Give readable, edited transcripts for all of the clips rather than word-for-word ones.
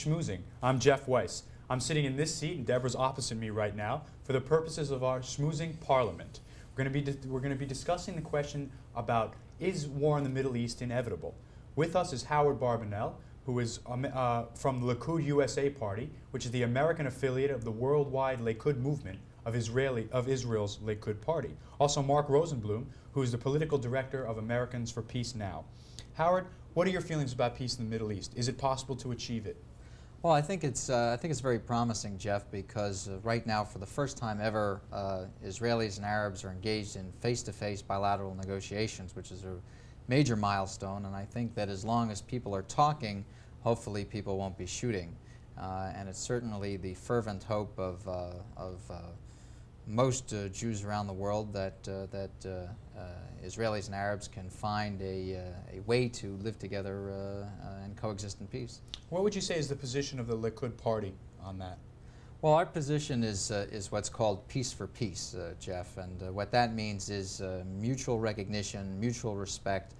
Shmoozing. I'm Jeff Weiss. I'm sitting in this seat and Deborah's opposite me right now for the purposes of our Shmoozing Parliament. We're going to be discussing the question about, is war in the Middle East inevitable? With us is Howard Barbanel, who is from the Likud USA Party, which is the American affiliate of the worldwide Likud movement of Israel's Likud Party. Also Mark Rosenblum, who is the political director of Americans for Peace Now. Howard, what are your feelings about peace in the Middle East? Is it possible to achieve it? Well, I think it's very promising, Jeff, because right now, for the first time ever, Israelis and Arabs are engaged in face-to-face bilateral negotiations, which is a major milestone. And I think that as long as people are talking, hopefully people won't be shooting. And it's certainly the fervent hope of most Jews around the world that Israelis and Arabs can find a way to live together and coexist in peace. What would you say is the position of the Likud Party on that? Well, our position is what's called peace for peace, Jeff, and what that means is mutual recognition, mutual respect,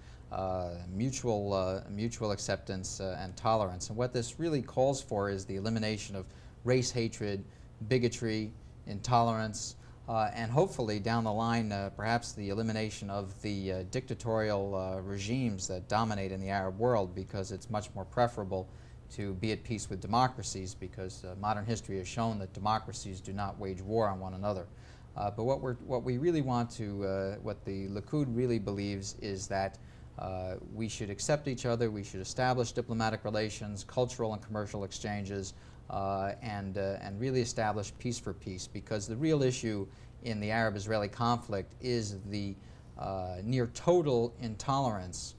mutual acceptance and tolerance. And what this really calls for is the elimination of race hatred, bigotry, intolerance, and hopefully down the line perhaps the elimination of the dictatorial regimes that dominate in the Arab world, because it's much more preferable to be at peace with democracies, because modern history has shown that democracies do not wage war on one another. But what we really want to, what the Likud really believes is that we should accept each other, we should establish diplomatic relations, cultural and commercial exchanges, and really establish peace for peace, because the real issue in the Arab-Israeli conflict is the near total intolerance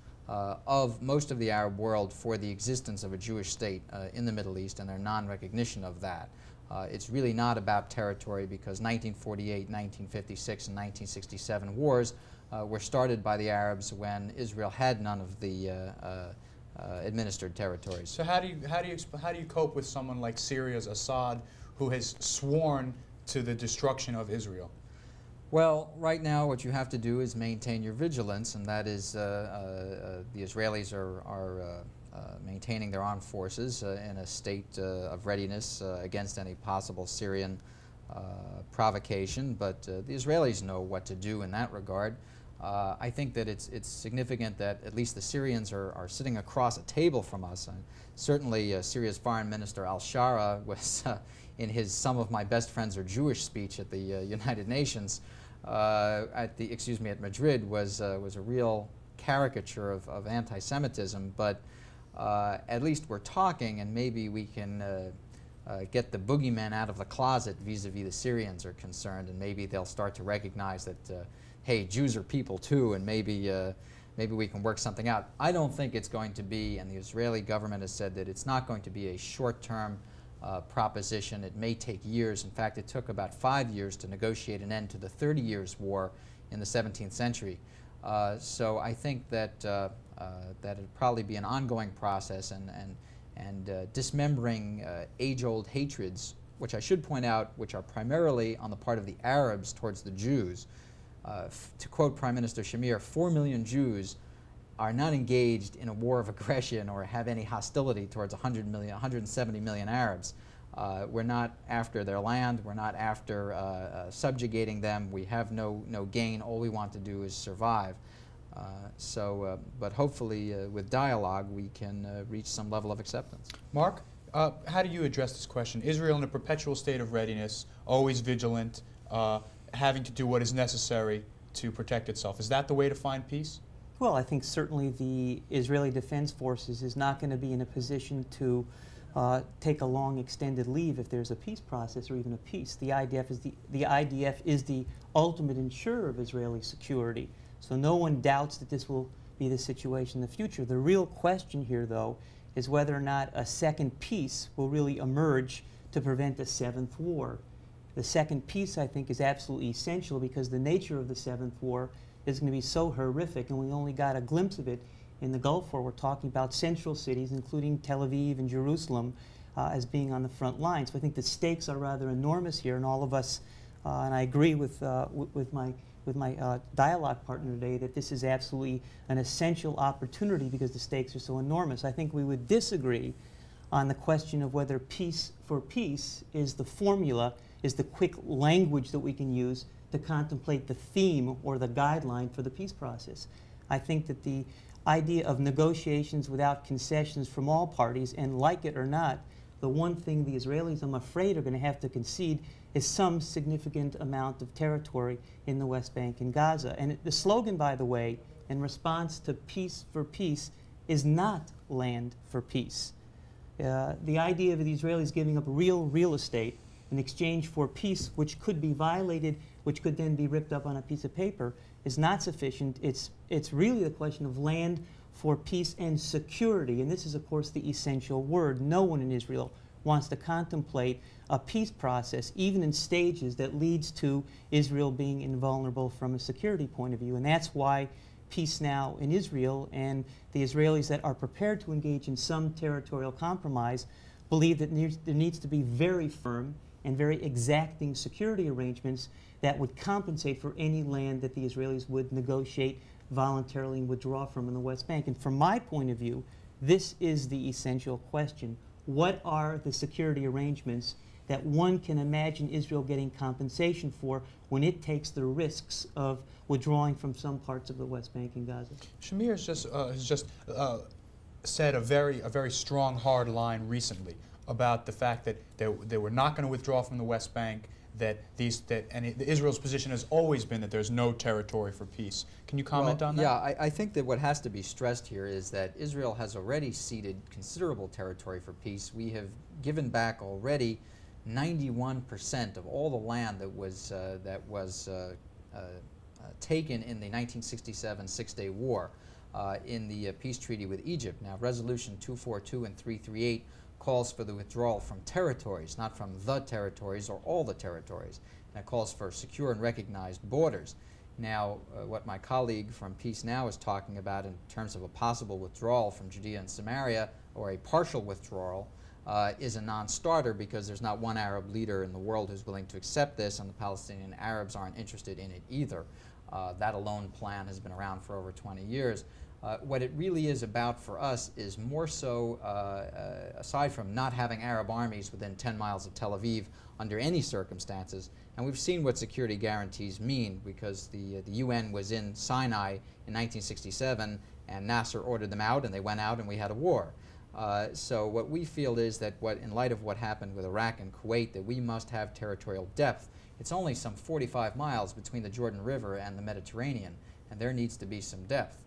of most of the Arab world for the existence of a Jewish state in the Middle East and their non-recognition of that. It's really not about territory, because 1948, 1956, and 1967 wars were started by the Arabs when Israel had none of the administered territories. So how do you cope with someone like Syria's Assad, who has sworn to the destruction of Israel? Well, right now what you have to do is maintain your vigilance, and that is the Israelis are maintaining their armed forces in a state of readiness against any possible Syrian provocation, but the Israelis know what to do in that regard. I think that it's significant that at least the Syrians are sitting across a table from us. And certainly Syria's Foreign Minister al-Shara was in his "Some of My Best Friends Are Jewish" speech at the United Nations at Madrid was a real caricature of anti-Semitism. But at least we're talking, and maybe we can get the boogeymen out of the closet vis-a-vis the Syrians are concerned, and maybe they'll start to recognize that hey, Jews are people too, and maybe we can work something out. I don't think it's going to be, and the Israeli government has said that it's not going to be a short-term proposition. It may take years. In fact, it took about 5 years to negotiate an end to the 30 Years' War in the 17th century. So I think that that it'll probably be an ongoing process, and dismembering age-old hatreds, which I should point out, which are primarily on the part of the Arabs towards the Jews. To quote Prime Minister Shamir, 4 million Jews are not engaged in a war of aggression or have any hostility towards 170 million Arabs. We're not after their land. We're not after subjugating them. We have no gain. All we want to do is survive. But hopefully with dialogue we can reach some level of acceptance. Mark, how do you address this question? Israel in a perpetual state of readiness, always vigilant, having to do what is necessary to protect itself. Is that the way to find peace? Well, I think certainly the Israeli Defense Forces is not going to be in a position to take a long extended leave if there's a peace process or even a peace. The IDF is the ultimate insurer of Israeli security. So no one doubts that this will be the situation in the future. The real question here, though, is whether or not a second peace will really emerge to prevent a seventh war. The second peace, I think, is absolutely essential, because the nature of the seventh war is going to be so horrific, and we only got a glimpse of it in the Gulf War. We're talking about central cities, including Tel Aviv and Jerusalem, as being on the front line. So I think the stakes are rather enormous here, and all of us, and I agree with my dialogue partner today, that this is absolutely an essential opportunity because the stakes are so enormous. I think we would disagree on the question of whether peace for peace is the formula, is the quick language that we can use to contemplate the theme or the guideline for the peace process. I think that the idea of negotiations without concessions from all parties, and like it or not, the one thing the Israelis, I'm afraid, are going to have to concede is some significant amount of territory in the West Bank and Gaza. And the slogan, by the way, in response to peace for peace, is not land for peace. The idea of the Israelis giving up real estate in exchange for peace, which could be violated, which could then be ripped up on a piece of paper, is not sufficient. It's really the question of land for peace and security, and this is, of course, the essential word. No one in Israel wants to contemplate a peace process, even in stages that leads to Israel being invulnerable from a security point of view, and that's why peace now in Israel and the Israelis that are prepared to engage in some territorial compromise believe that there needs to be very firm and very exacting security arrangements that would compensate for any land that the Israelis would negotiate voluntarily and withdraw from in the West Bank. And from my point of view, this is the essential question. What are the security arrangements that one can imagine Israel getting compensation for when it takes the risks of withdrawing from some parts of the West Bank and Gaza? Shamir has just said a very strong, hard line recently about the fact that they were not going to withdraw from the West Bank. Israel's position has always been that there's no territory for peace. Can you comment on that? Yeah, I think that what has to be stressed here is that Israel has already ceded considerable territory for peace. We have given back already 91% of all the land that was taken in the 1967 Six-Day War in the peace treaty with Egypt. Now, Resolution 242 and 338 calls for the withdrawal from territories, not from the territories or all the territories. And it calls for secure and recognized borders. Now, what my colleague from Peace Now is talking about in terms of a possible withdrawal from Judea and Samaria, or a partial withdrawal, is a non-starter because there's not one Arab leader in the world who's willing to accept this, and the Palestinian Arabs aren't interested in it either. That alone plan has been around for over 20 years. What it really is about for us is more so, aside from not having Arab armies within 10 miles of Tel Aviv under any circumstances, and we've seen what security guarantees mean because the UN was in Sinai in 1967 and Nasser ordered them out and they went out and we had a war. So what we feel is that in light of what happened with Iraq and Kuwait, that we must have territorial depth. It's only some 45 miles between the Jordan River and the Mediterranean, and there needs to be some depth.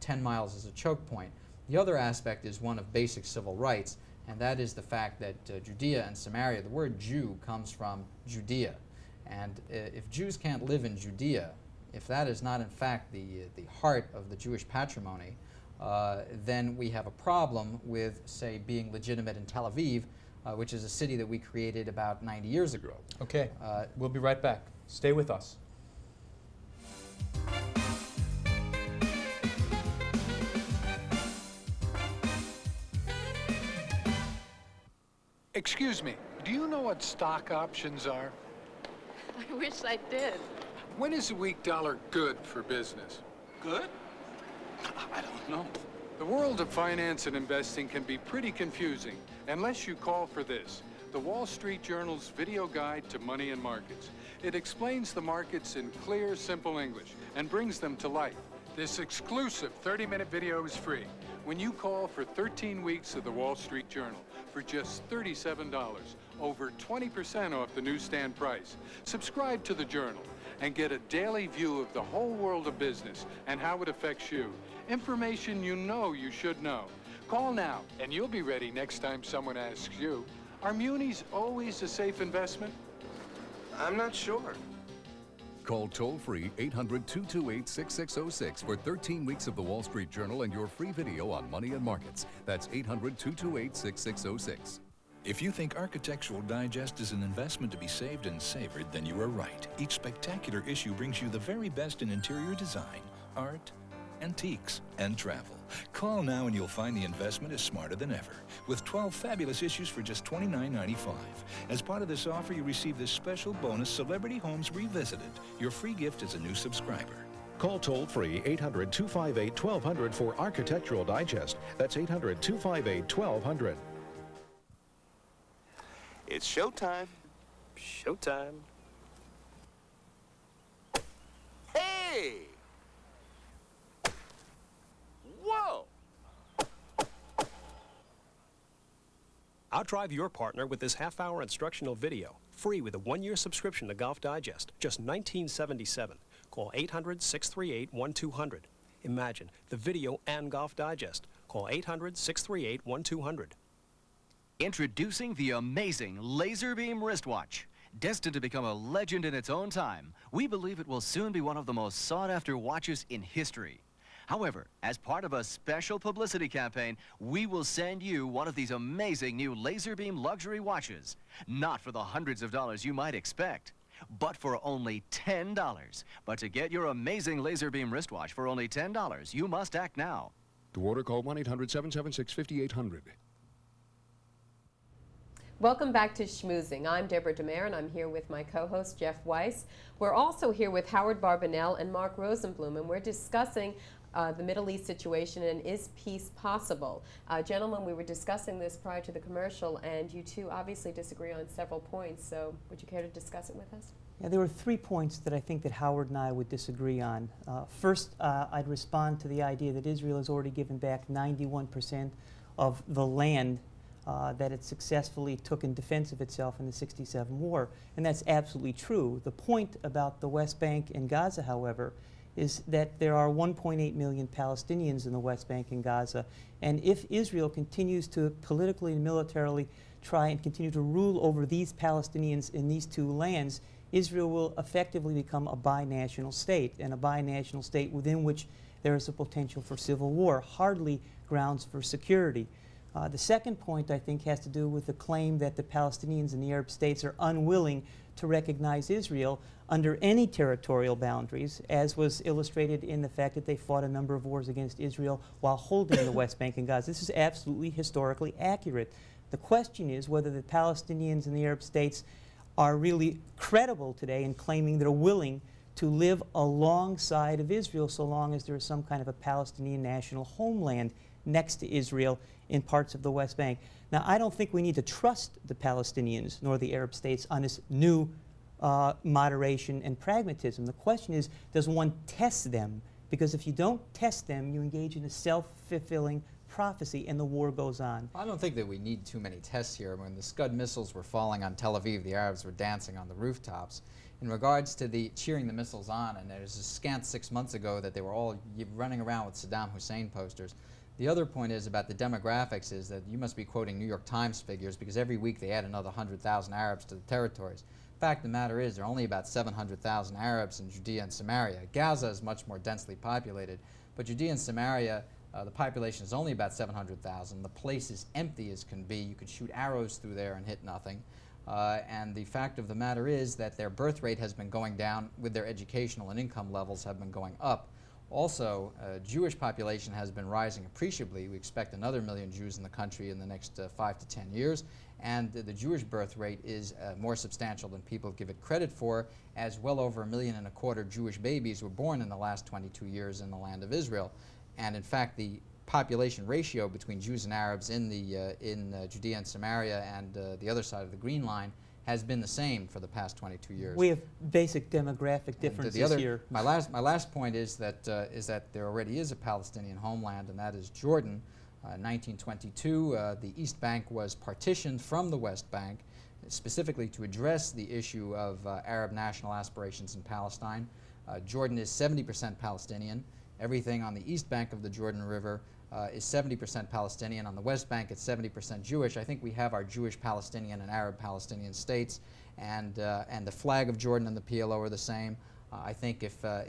10 miles is a choke point. The other aspect is one of basic civil rights, and that is the fact that Judea and Samaria, the word Jew comes from Judea. And if Jews can't live in Judea, if that is not in fact the heart of the Jewish patrimony, then we have a problem with, say, being legitimate in Tel Aviv, which is a city that we created about 90 years ago. Okay, we'll be right back. Stay with us. Excuse me, do you know what stock options are? I wish I did. When is a weak dollar good for business? Good? I don't know. The world of finance and investing can be pretty confusing unless you call for this, the Wall Street Journal's video guide to money and markets. It explains the markets in clear, simple English and brings them to life. This exclusive 30-minute video is free when you call for 13 weeks of the Wall Street Journal for just $37, over 20% off the newsstand price. Subscribe to the Journal and get a daily view of the whole world of business and how it affects you. Information you know you should know. Call now and you'll be ready next time someone asks you, are munis always a safe investment? I'm not sure. Call toll-free 800-228-6606 for 13 weeks of the Wall Street Journal and your free video on money and markets. That's 800-228-6606. If you think Architectural Digest is an investment to be saved and savored, then you are right. Each spectacular issue brings you the very best in interior design, art, antiques, and travel. Call now and you'll find the investment is smarter than ever, with 12 fabulous issues for just $29.95. As part of this offer, you receive this special bonus, Celebrity Homes Revisited, your free gift as a new subscriber. Call toll-free 800-258-1200 for Architectural Digest. That's 800-258-1200. It's showtime. Showtime. Hey! Whoa! Outdrive your partner with this half-hour instructional video, free with a 1-year subscription to Golf Digest, just $19.77. Call 800-638-1200. Imagine the video and Golf Digest. Call 800-638-1200. Introducing the amazing Laser Beam wristwatch. Destined to become a legend in its own time, we believe it will soon be one of the most sought-after watches in history. However, as part of a special publicity campaign, we will send you one of these amazing new Laser Beam luxury watches. Not for the hundreds of dollars you might expect, but for only $10. But to get your amazing Laser Beam wristwatch for only $10, you must act now. To order, call 1-800-776-5800. Welcome back to Shmoozing. I'm Deborah DeMare, and I'm here with my co-host, Jeff Weiss. We're also here with Howard Barbanel and Mark Rosenblum, and we're discussing the Middle East situation and is peace possible? Gentlemen, we were discussing this prior to the commercial, and you two obviously disagree on several points, so would you care to discuss it with us? Yeah, there were 3 points that I think that Howard and I would disagree on. First, I'd respond to the idea that Israel has already given back 91% of the land that it successfully took in defense of itself in the '67 war, and that's absolutely true. The point about the West Bank and Gaza, however, is that there are 1.8 million Palestinians in the West Bank and Gaza, and if Israel continues to politically and militarily try and continue to rule over these Palestinians in these 2 lands, Israel will effectively become a binational state, and a binational state within which there is a potential for civil war, hardly grounds for security. The second point, I think, has to do with the claim that the Palestinians and the Arab states are unwilling to recognize Israel under any territorial boundaries, as was illustrated in the fact that they fought a number of wars against Israel while holding the West Bank and Gaza. This is absolutely historically accurate. The question is whether the Palestinians and the Arab states are really credible today in claiming they're willing to live alongside of Israel so long as there is some kind of a Palestinian national homeland next to Israel in parts of the West Bank. Now, I don't think we need to trust the Palestinians nor the Arab states on this new moderation and pragmatism. The question is, does one test them? Because if you don't test them, you engage in a self-fulfilling prophecy and the war goes on. I don't think that we need too many tests here. When the Scud missiles were falling on Tel Aviv, the Arabs were dancing on the rooftops. In regards to the cheering the missiles on, and there's a scant 6 months ago that they were all running around with Saddam Hussein posters. The other point is about the demographics is that you must be quoting New York Times figures because every week they add another 100,000 Arabs to the territories. The fact of the matter is there are only about 700,000 Arabs in Judea and Samaria. Gaza is much more densely populated, but Judea and Samaria, the population is only about 700,000. The place is empty as can be. You could shoot arrows through there and hit nothing. And the fact of the matter is that their birth rate has been going down with their educational and income levels have been going up. Also, Jewish population has been rising appreciably. We expect another 1 million Jews in the country in the next 5 to 10 years. And the Jewish birth rate is more substantial than people give it credit for, as well over 1.25 million Jewish babies were born in the last 22 years in the land of Israel. And in fact, the population ratio between Jews and Arabs in Judea and Samaria and the other side of the Green Line has been the same for the past 22 years. We have basic demographic differences here. My last point is that there already is a Palestinian homeland, and that is Jordan. In 1922, the East Bank was partitioned from the West Bank, specifically to address the issue of Arab national aspirations in Palestine. Jordan is 70% Palestinian. Everything on the East Bank of the Jordan River is 70% Palestinian. On the West Bank, it's 70% Jewish. I think we have our Jewish Palestinian and Arab Palestinian states, and the flag of Jordan and the PLO are the same. I think if a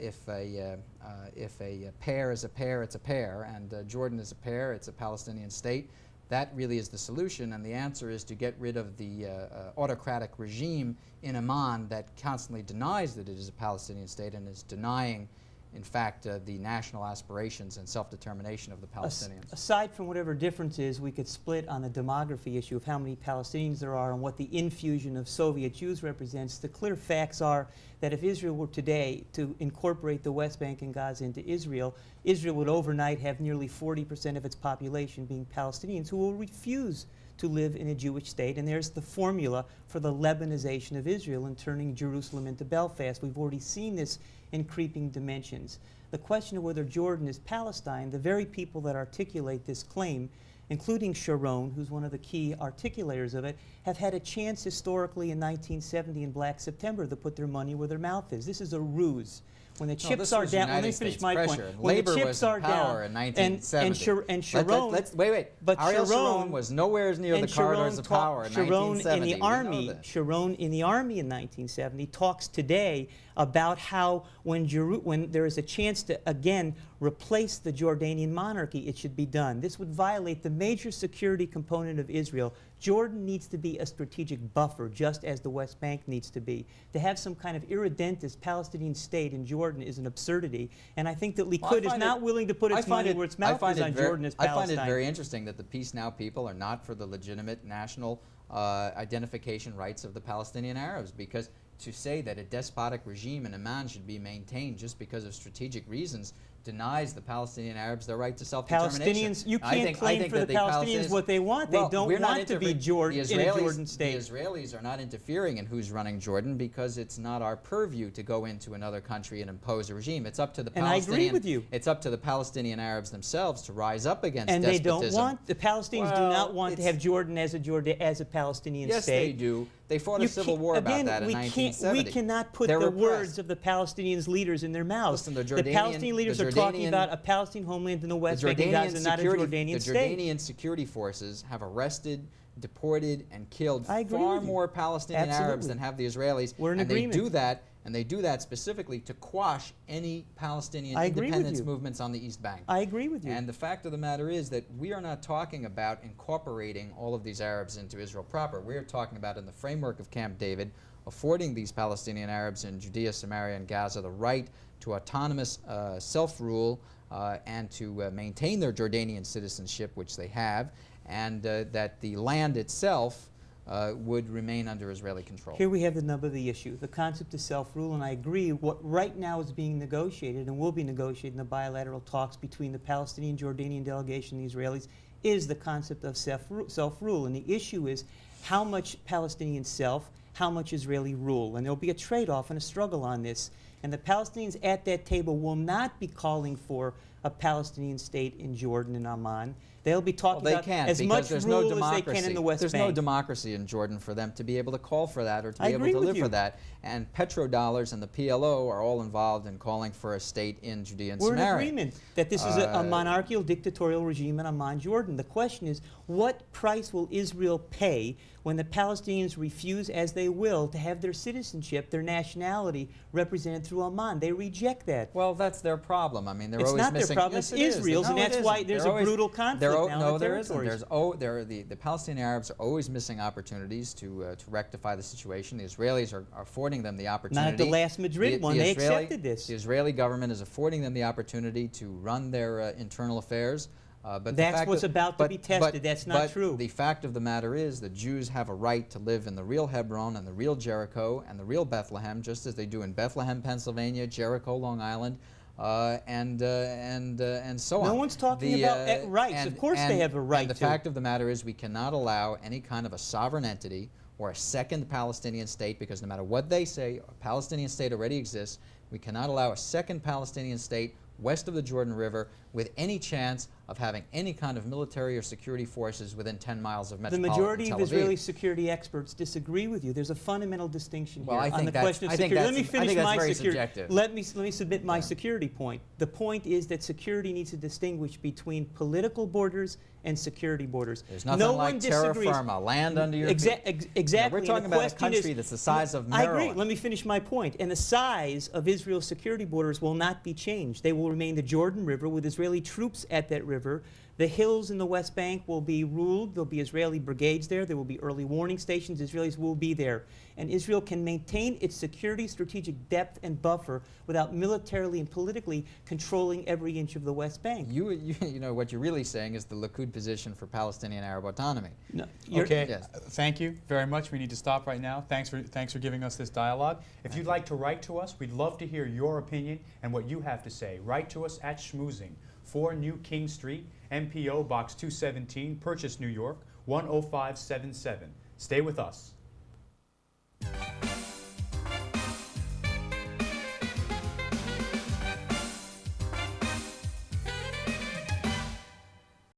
pair is a pair, it's a pair, and Jordan is a pair, it's a Palestinian state. That really is the solution, and the answer is to get rid of the autocratic regime in Amman that constantly denies that it is a Palestinian state and is denying, in fact, the national aspirations and self-determination of the Palestinians. Aside from whatever differences we could split on the demography issue of how many Palestinians there are and what the infusion of Soviet Jews represents, the clear facts are that if Israel were today to incorporate the West Bank and Gaza into Israel, Israel would overnight have nearly 40% of its population being Palestinians who will refuse to live in a Jewish state. And there's the formula for the Lebanization of Israel and turning Jerusalem into Belfast. We've already seen this in creeping dimensions. The question of whether Jordan is Palestine, the very people that articulate this claim, including Sharon, who's one of the key articulators of it, have had a chance historically in 1970 in Black September to put their money where their mouth is. This is a ruse. When the chips are down, let me finish my point. When Labor the chips was in are power down, in 1970. and Sharon, wait. but Ariel Sharon Sharon was nowhere near the corridors of power in 1970. Sharon in the army in 1970 talks today about how when there is a chance to again replace the Jordanian monarchy, it should be done. This would violate the major security component of Israel. Jordan needs to be a strategic buffer, just as the West Bank needs to be. To have some kind of irredentist Palestinian state in Jordan is an absurdity, and I think that Likud is not willing to put its money where its mouth is on Jordan as Palestine. I find it very interesting that the Peace Now people are not for the legitimate national identification rights of the Palestinian Arabs, because to say that a despotic regime in Amman should be maintained just because of strategic reasons denies the Palestinian Arabs their right to self-determination. Palestinians, you can't claim for the Palestinians what they want. They don't want to be in a Jordan state. The Israelis are not interfering in who's running Jordan because it's not our purview to go into another country and impose a regime. It's up to the Palestinian. I agree with you. It's up to the Palestinian Arabs themselves to rise up against despotism. And they don't want, the Palestinians do not want to have Jordan as a Palestinian state. Yes, they do. They fought a civil war about that in 1970. We cannot put the words of the Palestinians' leaders in their mouths. Listen, the Palestinian leaders are talking about a Palestinian homeland in the West Bank and Gaza, not a Jordanian state. The Jordanian security forces have arrested, deported, and killed far more Palestinian Arabs than have the Israelis. We're in agreement. They do that specifically to quash any Palestinian independence movements on the East Bank. I agree with you. And the fact of the matter is that we are not talking about incorporating all of these Arabs into Israel proper. We are talking about, in the framework of Camp David, affording these Palestinian Arabs in Judea, Samaria, and Gaza the right to autonomous self-rule and to maintain their Jordanian citizenship, which they have, and that the land itself would remain under Israeli control. Here we have the nub of the issue, the concept of self-rule, and I agree what right now is being negotiated and will be negotiated in the bilateral talks between the Palestinian Jordanian delegation and the Israelis is the concept of self-rule. And the issue is how much Palestinian self, how much Israeli rule. And there will be a trade-off and a struggle on this. And the Palestinians at that table will not be calling for a Palestinian state in Jordan and Amman. They'll be talking about as much rule as they can in the West Bank. There's no democracy in Jordan for them to be able to call for that or to be able to live for that. And petrodollars and the PLO are all involved in calling for a state in Judea and Samaria. We're in agreement that this is a monarchical dictatorial regime in Amman, Jordan. The question is, what price will Israel pay when the Palestinians refuse, as they will, to have their citizenship, their nationality, represented through Amman? They reject that. Well, that's their problem. I mean, they're always missing... It's not their problem. It's Israel's, and that's why there's a brutal conflict now in the territories. The Palestinian Arabs are always missing opportunities to rectify the situation. The Israelis are affording them the opportunity. Not at the last Madrid one. They accepted this. The Israeli government is affording them the opportunity to run their internal affairs. But that's what's about to be tested. That's not true. The fact of the matter is that Jews have a right to live in the real Hebron and the real Jericho and the real Bethlehem, just as they do in Bethlehem, Pennsylvania, Jericho, Long Island, and so on. No one's talking about rights. Of course they have a right to. And the fact of the matter is we cannot allow any kind of a sovereign entity or a second Palestinian state, because no matter what they say, a Palestinian state already exists. We cannot allow a second Palestinian state west of the Jordan River with any chance of having any kind of military or security forces within 10 miles of metropolitan Tel Aviv. The majority of Israeli security experts disagree with you. There's a fundamental distinction here on the question of security. Let me finish my security. Let me submit my security point. The point is that security needs to distinguish between political borders and security borders. There's nothing like terra firma, land under your feet. Exactly. We're talking about a country that's the size of Maryland. I agree. Let me finish my point. And the size of Israel's security borders will not be changed. They will remain the Jordan River with Israeli troops at that river. The hills in the West Bank will be ruled. There'll be Israeli brigades there. There will be early warning stations. Israelis will be there. And Israel can maintain its security, strategic depth, and buffer without militarily and politically controlling every inch of the West Bank. You know, what you're really saying is the Likud position for Palestinian Arab autonomy. No, okay, yes. Thank you very much. We need to stop right now. Thanks for giving us this dialogue. If you'd like to write to us, we'd love to hear your opinion and what you have to say. Write to us at Shmoozing, 4 New King Street, MPO Box 217, Purchase, New York, 10577. Stay with us.